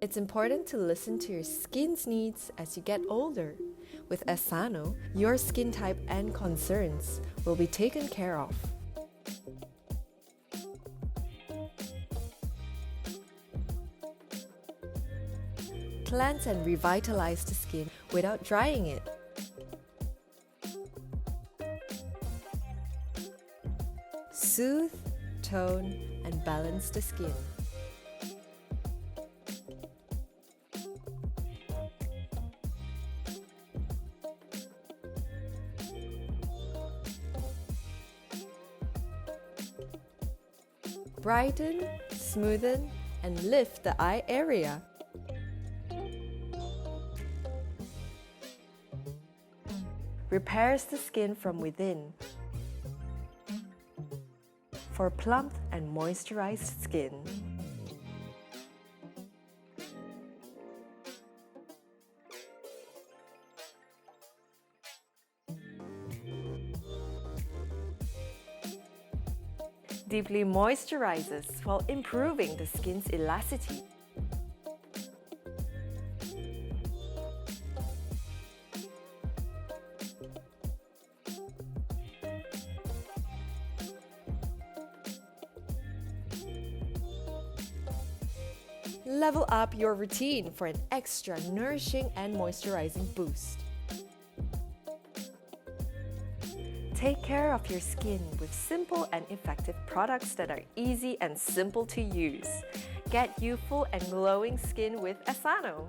It's important to listen to your skin's needs as you get older. With essano, your skin type and concerns will be taken care of. Cleanse and revitalize the skin without drying it. Soothe, tone, and balance the skin. Brighten, smoothen, and lift the eye area. Repairs the skin from within for plump and moisturized skin. Deeply moisturizes while improving the skin's elasticity. Level up your routine for an extra nourishing and moisturizing boost. Take care of your skin with simple and effective products that are easy and simple to use. Get youthful and glowing skin with essano.